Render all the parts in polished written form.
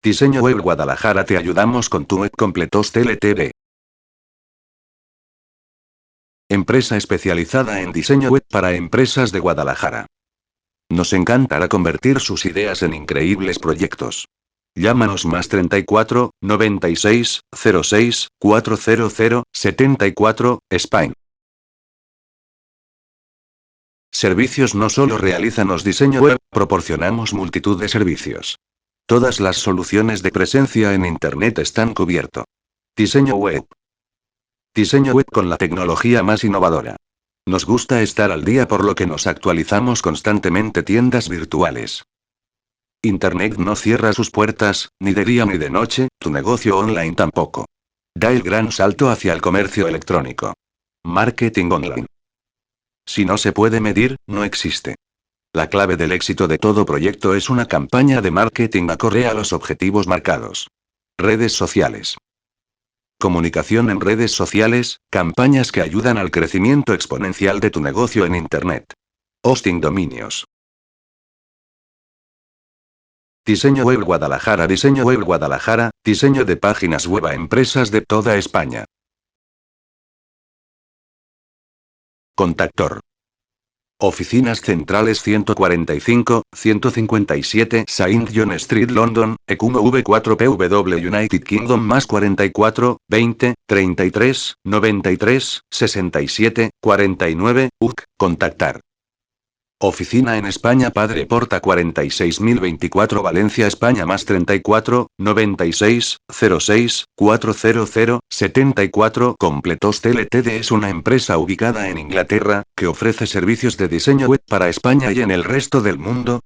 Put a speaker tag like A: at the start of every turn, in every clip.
A: Diseño Web Guadalajara, te ayudamos con tu web completos TLTV. Empresa especializada en diseño web para empresas de Guadalajara. Nos encantará convertir sus ideas en increíbles proyectos. Llámanos más 34 96 06 400 74, Spain. Servicios. No solo realizamos diseño web, proporcionamos multitud de servicios. Todas las soluciones de presencia en Internet están cubierto. Diseño web. Diseño web con la tecnología más innovadora. Nos gusta estar al día, por lo que nos actualizamos constantemente. Tiendas virtuales. Internet no cierra sus puertas, ni de día ni de noche, tu negocio online tampoco. Da el gran salto hacia el comercio electrónico. Marketing online. Si no se puede medir, no existe. La clave del éxito de todo proyecto es una campaña de marketing acorde a los objetivos marcados. Redes sociales. Comunicación en redes sociales, campañas que ayudan al crecimiento exponencial de tu negocio en Internet. Hosting dominios. Diseño Web Guadalajara. Diseño Web Guadalajara, diseño de páginas web a empresas de toda España. Contactor. Oficinas centrales 145, 157 Saint John Street, London, ECUMO V4PW, United Kingdom, más 44, 20, 33, 93, 67, 49, UK. Contactar. Oficina en España, Padre Porta 46024, Valencia, España, más 34, 96, 06, 400, 74. Completos TLTD es una empresa ubicada en Inglaterra, que ofrece servicios de diseño web para España y en el resto del mundo.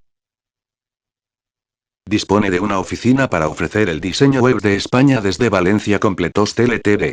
A: Dispone de una oficina para ofrecer el diseño web de España desde Valencia. Completos TLTD.